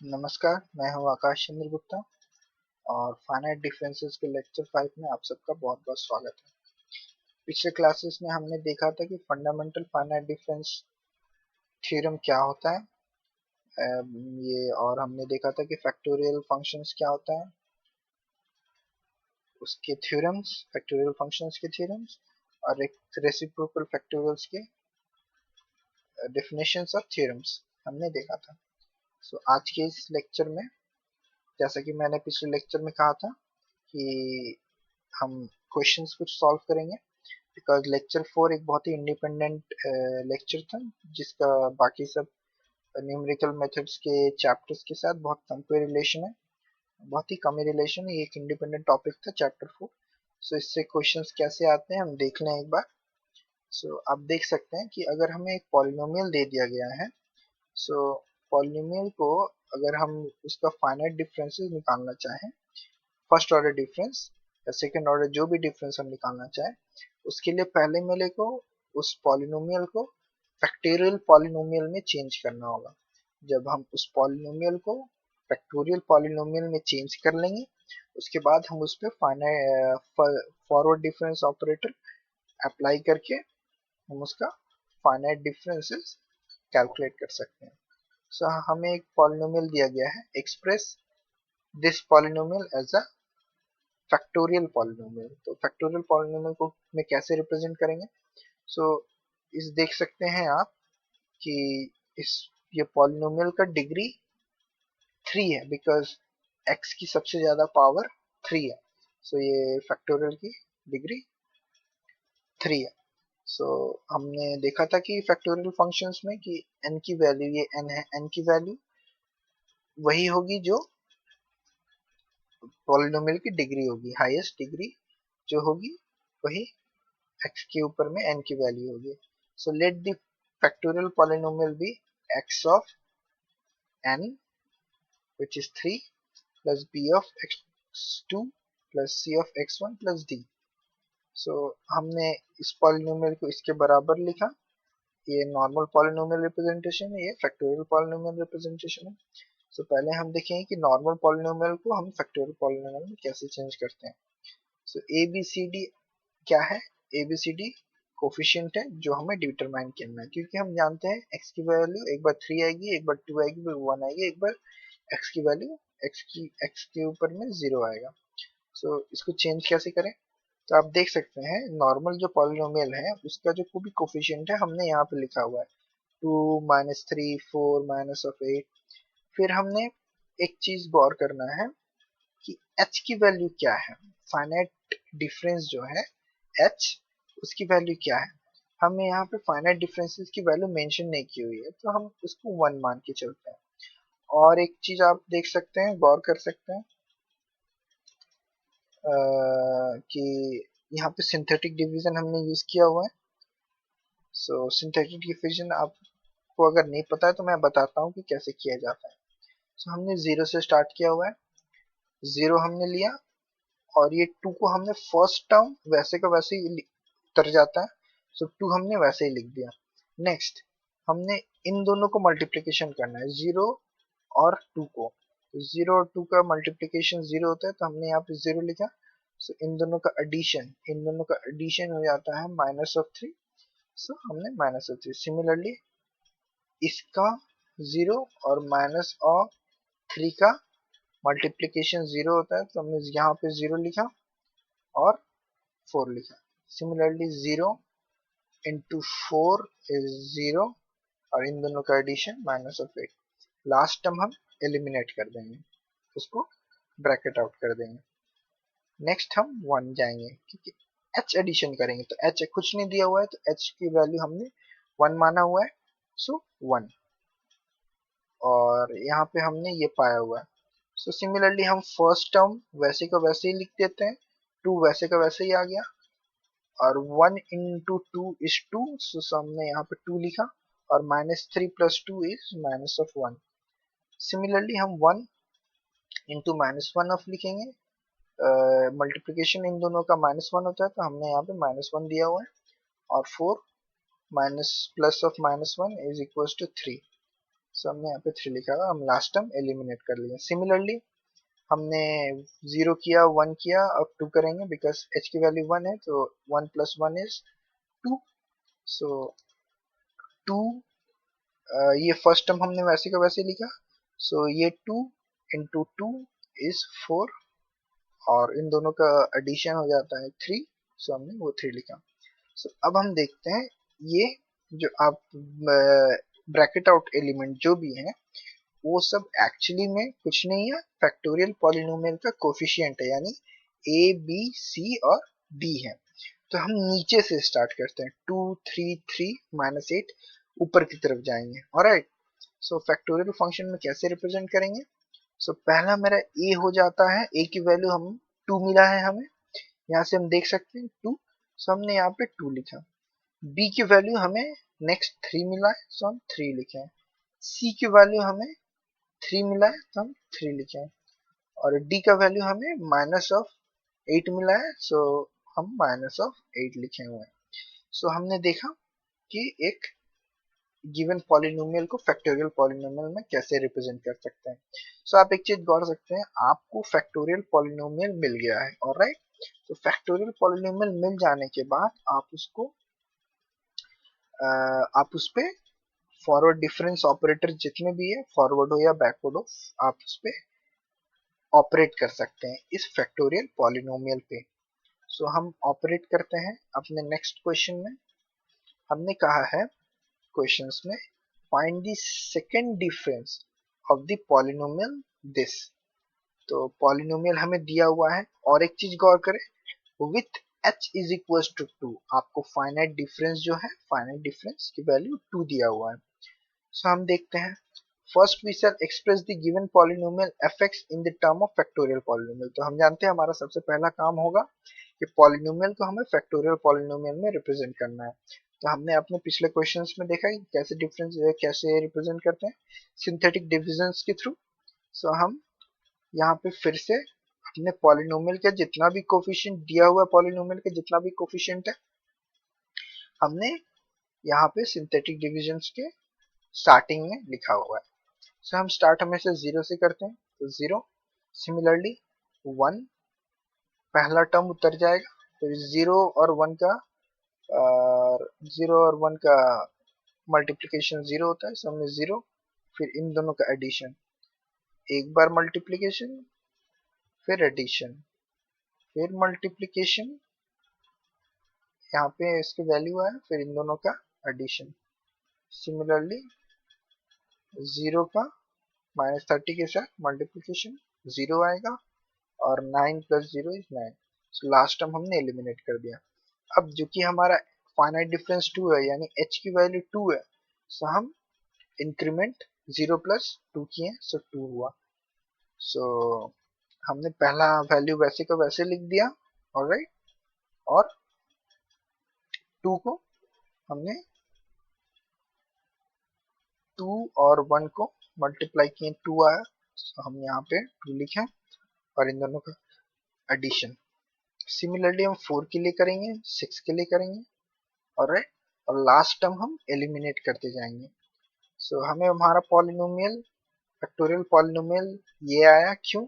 नमस्कार, मैं हूँ आकाश चंद्र गुप्ता और फाइनाइट डिफरेंसेस के लेक्चर 5 में आप सबका बहुत बहुत स्वागत है। पिछले क्लासेस में हमने देखा था कि फंडामेंटल फाइनाइट डिफरेंस थ्योरम क्या होता है। ये और हमने देखा था कि फैक्टोरियल फंक्शंस क्या होता है, उसके थ्योरम्स, फैक्टोरियल फंक्शंस के थ्योरम्स और एक रेसिप्रोकल फैक्टोरियल्स के डेफिनेशंस और थ्योरम्स हमने देखा था। आज के इस लेक्चर में, जैसा कि मैंने पिछले लेक्चर में कहा था कि हम क्वेश्चंस कुछ सॉल्व करेंगे, बिकॉज लेक्चर 4 एक बहुत ही इंडिपेंडेंट लेक्चर था जिसका बाकी सब न्यूमेरिकल मेथड्स के चैप्टर्स के साथ बहुत कम कोई रिलेशन है, बहुत ही कम ही रिलेशन है। ये एक इंडिपेंडेंट टॉपिक था चैप्टर 4। इससे क्वेश्चंस कैसे आते हैं हम देख लें एक बार। आप देख सकते हैं कि अगर हमें एक पॉलिनोमियल दे दिया गया है, सो पॉलिनोमियल को अगर हम उसका फाइनाइट डिफरेंसेस निकालना चाहें, फर्स्ट ऑर्डर डिफरेंस या सेकंड ऑर्डर जो भी डिफरेंस हम निकालना चाहें, उसके लिए पहले मेरे को उस पॉलिनोमियल को फैक्टोरियल पॉलिनोमियल में चेंज करना होगा। जब हम उस पॉलिनोमियल को फैक्टोरियल पॉलिनोमियल में चेंज कर लेंगे, उसके बाद हम उस पर फॉरवर्ड डिफरेंस ऑपरेटर अप्लाई करके हम उसका फाइनाइट डिफरेंसेस कैलकुलेट कर सकते हैं। हमें एक पॉलिनोमियल दिया गया है, express this polynomial as a factorial polynomial. तो फैक्टोरियल पॉलिनोमियल को में कैसे रिप्रेजेंट करेंगे? सो इस देख सकते हैं आप कि इस ये पॉलिनोमियल का डिग्री 3 है, बिकॉज x की सबसे ज्यादा पावर 3 है। ये फैक्टोरियल की डिग्री 3 है। हमने देखा था कि फैक्टोरियल फंक्शंस में कि n की वैल्यू, ये n है, n की वैल्यू वही होगी जो पॉलिनोमियल की डिग्री होगी, हाईएस्ट डिग्री जो होगी वही x के ऊपर में n की वैल्यू होगी। Let the factorial polynomial be x of n which is 3 plus b of x2 plus c of x1 plus d। हमने इस पॉलिनोमियल को इसके बराबर लिखा। ये नॉर्मल पॉलिनोमियल रिप्रेजेंटेशन है, ये फैक्टोरियल पॉलिनोमियल रिप्रेजेंटेशन है। पहले हम देखेंगे कि नॉर्मल पॉलिनोमियल को हम फैक्टोरियल पॉलिनोमियल में कैसे चेंज करते हैं। ए बी सी डी क्या है? A b c d coefficient है जो हमें डिटरमाइन करना है, क्योंकि हम जानते हैं x की वैल्यू एक बार 3 आएगी, एक बार 2 आएगी, एक बार 1 आएगी, एक बार x की वैल्यू x के ऊपर में 0 आएगा। इसको चेंज कैसे करें? तो आप देख सकते हैं नॉर्मल जो पॉलिनोमियल है उसका जो भी कोफिशिएंट है हमने यहाँ पे लिखा हुआ है 2 -3 4 -8। फिर हमने एक चीज गौर करना है कि h की वैल्यू क्या है। फाइनाइट डिफरेंस जो है h, उसकी वैल्यू क्या है? हमें यहाँ पे फाइनाइट डिफरेंसेस की वैल्यू मेंशन नहीं की हुई है, तो हम उसको 1 मान के चलते हैं। और एक चीज आप देख सकते हैं, गौर कर सकते हैं कि यहाँ पे सिंथेटिक डिवीजन हमने यूज किया हुआ है। सिंथेटिक डिवीजन आपको अगर नहीं पता है तो मैं बताता हूँ कि कैसे किया जाता है। हमने 0 से स्टार्ट किया हुआ है, 0 हमने लिया और ये 2 को हमने फर्स्ट टर्म वैसे का वैसे ही उतर जाता है, 2 हमने वैसे ही लिख दिया। नेक्स्ट हमने इन दोनों को मल्टीप्लीकेशन करना है, 0 और 2 को। 0 और 2 का मल्टीप्लीकेशन 0 होता है, तो हमने यहाँ पे 0 लिखा। इन दोनों का एडिशन, इन दोनों का एडिशन हो जाता है -3। हमने -3। सिमिलरली इसका 0 और -3 का मल्टीप्लीकेशन 0 होता है, तो हमने यहाँ पे 0 लिखा और 4 लिखा। सिमिलरली 0 इंटू 4 इज 0 और इन दोनों का एडिशन -8। लास्ट टर्म हम एलिमिनेट कर देंगे, उसको ब्रैकेट आउट कर देंगे। नेक्स्ट हम 1 जाएंगे क्योंकि h एडिशन करेंगे, तो h कुछ नहीं दिया हुआ है, तो h की वैल्यू हमने 1 माना हुआ है, 1। और यहाँ पे हमने ये पाया हुआ है। सिमिलरली हम फर्स्ट टर्म वैसे का वैसे ही लिख देते हैं, 2 वैसे का वैसे ही आ गया और 1 इंटू 2 इज 2। हमने यहाँ पे 2 लिखा और -3 + 2 इज -1। सिमिलरली हम 1 इंटू -1 ऑफ लिखेंगे, मल्टीप्लिकेशन इन दोनों का -1 होता है, तो हमने यहाँ पे -1 दिया हुआ है और 4 minus plus of -1 is equal to 3। So हमने यहाँ पे 3 लिखा हुआ, हम लास्ट टर्म एलिमिनेट कर लिए। सिमिलरली हमने 0 किया, 1 किया, अब 2 करेंगे बिकॉज h की वैल्यू 1 है, तो 1 प्लस 1 इज 2। सो 2, ये फर्स्ट टर्म हमने वैसे का वैसे लिखा। सो ये 2 इंटू 2 इज 4, और इन दोनों का एडिशन हो जाता है 3। सो हमने वो 3 लिखा। सो अब हम देखते हैं ये जो आप ब्रैकेट आउट एलिमेंट जो भी है वो सब एक्चुअली में कुछ नहीं है, फैक्टोरियल पॉलिनोमियल का कोफिशिएंट है, यानी ए बी सी और डी है। तो हम नीचे से स्टार्ट करते हैं, 2 3 3 -8 ऊपर की तरफ जाएंगे। ऑलराइट, सो फैक्टोरियल फंक्शन में कैसे रिप्रेजेंट करेंगे? सो पहला मेरा ए हो जाता है, ए की वैल्यू हम 2 मिला है हमें, यहाँ से हम देख सकते हैं 2। सो हमने यहाँ पे 2 लिखा। बी की वैल्यू हमें नेक्स्ट 3 मिला है, सो हम 3 लिखे हैं। सी की वैल्यू हमें 3 मिला है, तो हम 3 लिखे हैं। और डी का वैल्यू हमें -8 मिला है, सो हम -8 लिखे हुए हैं। सो हमने देखा कि एक गिवन पॉलिनोमियल को फैक्टोरियल पॉलिनोमियल में कैसे रिप्रेजेंट कर सकते हैं। सो आप एक चीज गौर सकते हैं, आपको फैक्टोरियल पॉलिनोमियल मिल गया है। ऑलराइट, तो फैक्टोरियल पॉलिनोमियल मिल जाने के बाद आप उस पे फॉरवर्ड डिफरेंस ऑपरेटर जितने भी है, फॉरवर्ड हो या बैकवर्ड हो, आप उस पे ऑपरेट कर सकते हैं इस फैक्टोरियल पॉलिनोमियल पे। सो हम ऑपरेट करते हैं अपने नेक्स्ट क्वेश्चन में। हमने कहा है क्वेश्चंस में, find the second difference of the polynomial this. तो पॉलिनोमियल हमें दिया हुआ है, और एक चीज गौर करें, with h is equal to 2, आपको फाइनाइट डिफरेंस जो है, फाइनाइट डिफरेंस की वैल्यू 2 दिया हुआ है। सो हम देखते हैं, first we shall express the given polynomial fx in the term of factorial polynomial. तो हम जानते हैं हमारा सबसे पहला काम होगा कि पॉलिनोमियल को हमें फैक्टोरियल पॉलिनोमियल में रिप्रेजेंट करना है। तो हमने अपने पिछले क्वेश्चंस में देखा कि कैसे डिफरेंस कैसे रिप्रेजेंट करते हैं, सिंथेटिक डिविजन्स के थ्रू। सो हम यहाँ पे फिर से अपने पॉलिनोमियल का जितना भी कोफिशिएंट दिया हुआ है, पॉलिनोमियल का जितना भी कोफिशिएंट है, हमने यहाँ पे सिंथेटिक डिविजन्स के स्टार्टिंग में लिखा हुआ है। सो हम स्टार्ट हमेशा 0 से करते हैं, तो 0। सिमिलरली 1 पहला टर्म उतर जाएगा, तो 0 और 1 का 0 और 1 का मल्टीप्लिकेशन 0 होता है, सो हमने 0, फिर इन दोनों का एडिशन, एक बार मल्टीप्लिकेशन, फिर एडिशन, फिर मल्टीप्लिकेशन, यहाँ पे इसकी वैल्यू है, फिर इन दोनों का एडिशन। सिमिलरली 0 का -30 के साथ मल्टीप्लिकेशन 0 आएगा, और 9 + 0 इज 9। सो लास्ट टर्म हमने एलिमिनेट कर दिया। अब जो कि हमारा फाइनाइट डिफरेंस 2 है, यानी h की वैल्यू 2 है, सो हम इंक्रीमेंट 0 + 2 किए, सो 2 हुआ। सो हमने पहला वैल्यू वैसे का वैसे लिख दिया। ऑलराइट, और 2 को हमने 2 और 1 को मल्टीप्लाई किए, 2 आया, तो हम यहाँ पे 2 लिखे, और इन दोनों का एडिशन। सिमिलरली हम 4 के लिए करेंगे, 6 के लिए करेंगे। ऑलराइट, और लास्ट टर्म हम एलिमिनेट करते जाएंगे। सो हमें हमारा पॉलिनोमियल, फैक्टोरियल पॉलिनोमियल ये आया, क्यों?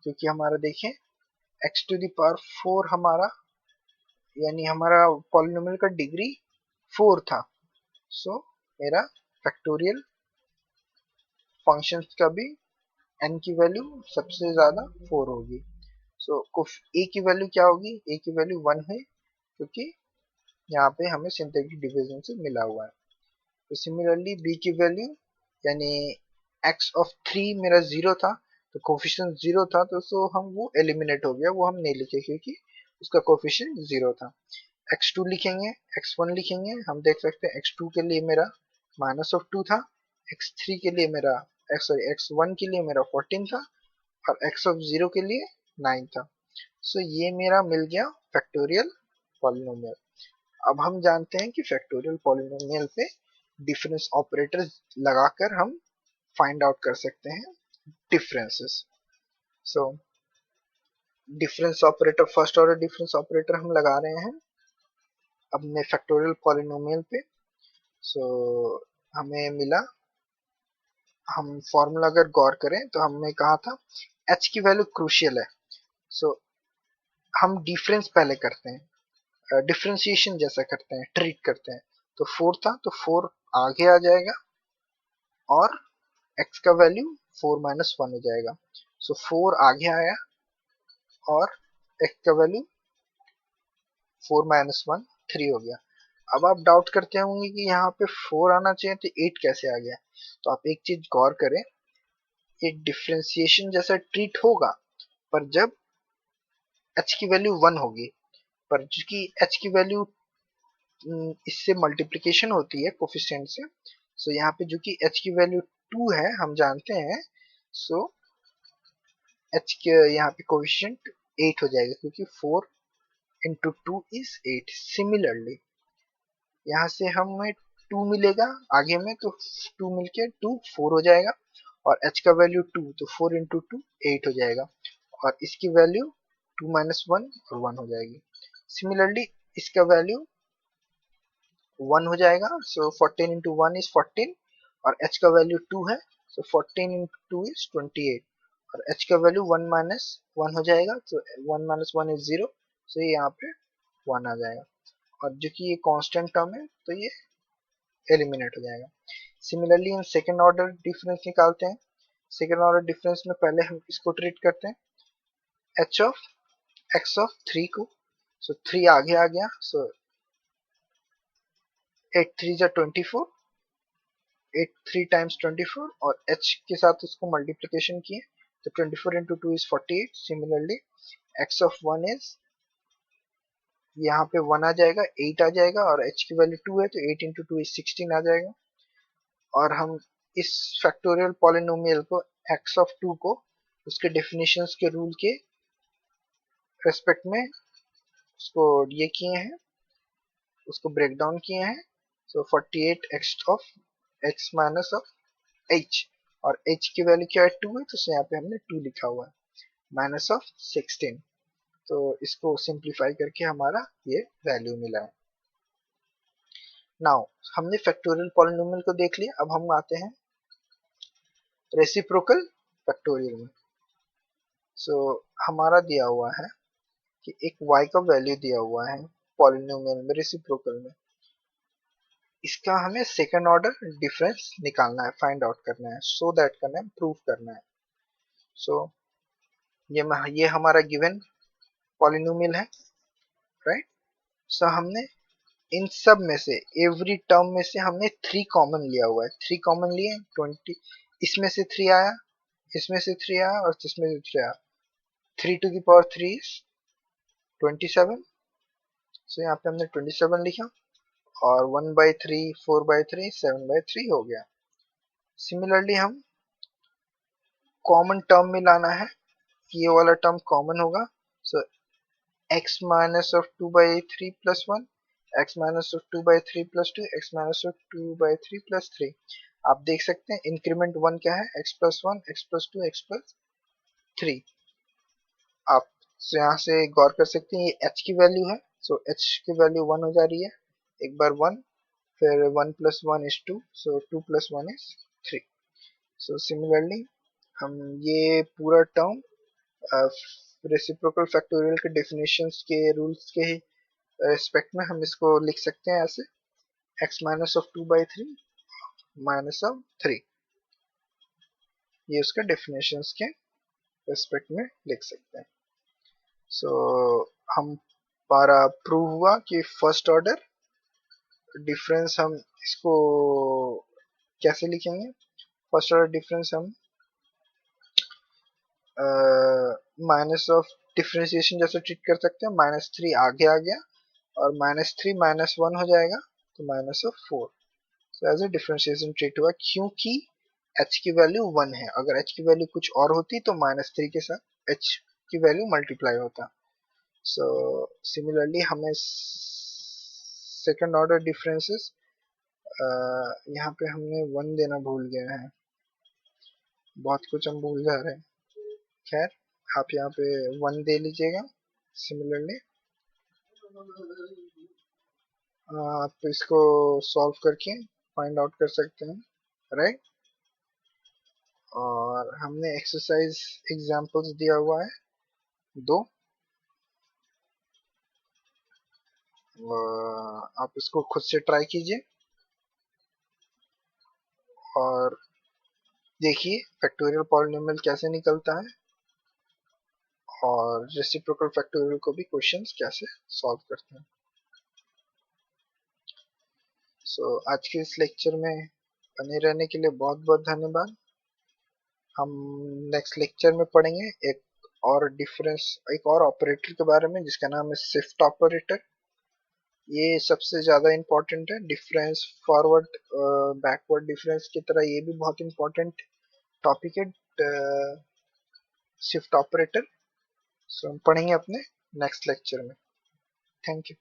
क्योंकि हमारा देखें x⁴ हमारा, यानी हमारा पॉलिनोमियल का डिग्री 4 था। सो मेरा फैक्टोरियल फंक्शंस का भी n की वैल्यू सबसे ज्यादा 4 होगी। सो a की वैल्यू क्या होगी? a की वैल्यू 1 है, क्योंकि यहाँ पे हमें सिंथेटिक डिवीजन से मिला हुआ है। तो सिमिलरली b की वैल्यू, यानी x(3) मेरा 0 था, तो कोफिशिएंट 0 था, तो सो हम वो एलिमिनेट हो गया, वो हम नहीं लिखे क्योंकि उसका कोफिशिएंट 0 था। x2 लिखेंगे, x1 लिखेंगे, हम देख सकते हैं x2 के लिए मेरा -2 था, x3 के लिए मेरा x1 के लिए मेरा 14 था, और x के लिए 9 था। सो ये मेरा मिल गया फैक्टोरियल पॉलिनोमियल। अब हम जानते हैं कि फैक्टोरियल पॉलिनोमियल पे डिफरेंस ऑपरेटर लगाकर हम फाइंड आउट कर सकते हैं differences. So difference operator, first order difference operator हम लगा रहे हैं अपने फैक्टोरियल पॉलिनोमियल पे। सो हमें मिला हम फॉर्मूला अगर गौर करें तो हमने कहा था h की वैल्यू क्रूशियल है। सो हम डिफरेंस पहले करते हैं, डिफरेंशिएशन जैसा करते हैं, ट्रीट करते हैं। तो 4 था तो 4 आगे आ जाएगा और x का वैल्यू 4 माइनस 1 हो जाएगा। सो 4 आगे आया और x का वैल्यू 4 माइनस 1 3 हो गया। अब आप डाउट करते होंगे कि यहाँ पे 4 आना चाहिए तो 8 कैसे आ गया। तो आप एक चीज गौर करें, ये डिफरेंशिएशन जैसा ट्रीट होगा पर जब h की वैल्यू 1 होगी। पर चूंकि h की वैल्यू इससे मल्टीप्लिकेशन होती है कोफिशिएंट से, सो यहाँ पे जो कि h की वैल्यू 2 है हम जानते हैं। सो h के यहाँ पे कोफिशिएंट 8 हो जाएगा क्योंकि 4 इंटू 2 इज 8। सिमिलरली यहाँ से हमें 2 मिलेगा आगे में, तो 2 मिलके 2 4 हो जाएगा और h का वैल्यू 2 तो 4 इंटू 2 8 हो जाएगा और इसकी वैल्यू 2 माइनस 1 और 1 हो जाएगी। सिमिलरली इसका वैल्यू 1 हो जाएगा। सो 14 इंटू 1 इज 14 और h का वैल्यू 2 है। सो 14 इंटू 2 इज 28 और h का वैल्यू 1 माइनस 1 हो जाएगा। तो 1 माइनस 1 इज 0। सो ये यहाँ पे 1 आ जाएगा और जो कि ये कांस्टेंट टर्म है तो ये एलिमिनेट हो जाएगा। सिमिलरली हम सेकंड ऑर्डर डिफरेंस निकालते हैं। सेकंड ऑर्डर डिफरेंस में पहले हम इसको ट्रीट करते हैं h ऑफ x ऑफ 3 को। सो 3 आगे आ गया। सो 8 3 जा 24, 8 3 टाइम्स 24 और h के साथ उसको मल्टीप्लिकेशन किए तो 24 into 2 is 48। Similarly x of 1 is, यहाँ पे 1 आ जाएगा 8 आ जाएगा और h की वैल्यू 2 है तो 8 इंटू 2 इज 16 आ जाएगा। और हम इस फैक्टोरियल पॉलिनोमियल को x ऑफ 2 को उसके डेफिनेशंस के रूल के रेस्पेक्ट में उसको ये किए हैं, उसको ब्रेक डाउन किए हैं। सो 48 x of x minus of h और h की वैल्यू क्या है 2 है तो यहाँ पे हमने 2 लिखा हुआ है माइनस ऑफ 16। तो इसको सिंप्लीफाई करके हमारा ये वैल्यू मिला है। नाउ हमने फैक्टोरियल पॉलिनोमियल को देख लिया, अब हम आते हैं रेसिप्रोकल फैक्टोरियल में। सो हमारा दिया हुआ है कि एक y का वैल्यू दिया हुआ है पॉलिनोमियल में रेसिप्रोकल में, इसका हमें सेकंड ऑर्डर डिफरेंस निकालना है, फाइंड आउट करना है, सो दैट करना है, प्रूव करना है। सो ये हमारा गिवन पॉलिनोमियल है, राइट। सो हमने इन सब में से एवरी टर्म में से हमने 3 कॉमन लिया हुआ है, 3 कॉमन लिए 20, इसमें से 3 आया, इसमें से 3 आया और इसमें से 3 आया। 3 टू द पावर 3 इज 27। सो यहाँ पे हमने 27 लिखा और 1/3 4/3 7/3 हो गया। सिमिलरली हम कॉमन टर्म में लाना है, ये वाला टर्म कॉमन होगा। सो x minus of 2/3 plus 1, x minus of 2/3 plus 2, x minus of 2/3 plus 3। आप देख सकते हैं इंक्रीमेंट 1 क्या है, x plus 1 x plus 2 x plus 3। आप यहाँ से गौर कर सकते हैं ये h की वैल्यू है। सो h की वैल्यू 1 हो जा रही है, एक बार 1 फिर 1 plus 1 is 2, so 2 plus 1 is 3। So similarly हम ये पूरा टर्म रेसिप्रोकल फैक्टोरियल के डेफिनेशंस के रूल्स के रिस्पेक्ट में हम इसको लिख सकते हैं ऐसे, x minus of 2/3 minus of 3, ये उसका डेफिनेशंस के रिस्पेक्ट में लिख सकते हैं। सो हमारा प्रूव हुआ कि फर्स्ट ऑर्डर डिफरेंस हम इसको कैसे लिखेंगे। फर्स्ट ऑर्डर डिफरेंस हम माइनस ऑफ डिफरेंशिएशन जैसे ट्रीट कर सकते हैं, -3 आगे आ गया और -3 -1 हो जाएगा तो minus of 4। So as a differentiation treat हुआ क्योंकि h की वैल्यू 1 है, अगर h की वैल्यू कुछ और होती तो -3 के साथ h की वैल्यू मल्टीप्लाई होता। सो सिमिलरली हमें सेकंड ऑर्डर डिफरेंसेस, यहाँ पे हमने 1 देना भूल गए हैं, बहुत कुछ हम भूल जा रहे हैं। खैर आप यहाँ पे 1 दे लीजिएगा। सिमिलरली आप इसको सॉल्व करके फाइंड आउट कर सकते हैं, राइट। और हमने एक्सरसाइज एग्जांपल्स दिया हुआ है 2। आप इसको खुद से ट्राई कीजिए और देखिए फैक्टोरियल पॉलिनोमियल कैसे निकलता है और रेसिप्रोकल फैक्टोरियल को भी क्वेश्चंस कैसे सॉल्व करते हैं। आज के इस लेक्चर में बने रहने के लिए बहुत बहुत धन्यवाद। हम नेक्स्ट लेक्चर में पढ़ेंगे एक और ऑपरेटर के बारे में जिसका नाम है शिफ्ट ऑपरेटर। ये सबसे ज्यादा इम्पोर्टेंट है। डिफरेंस फॉरवर्ड बैकवर्ड डिफरेंस की तरह ये भी बहुत इम्पोर्टेंट टॉपिक है, शिफ्ट ऑपरेटर। हम पढ़ेंगे अपने नेक्स्ट लेक्चर में। Thank you.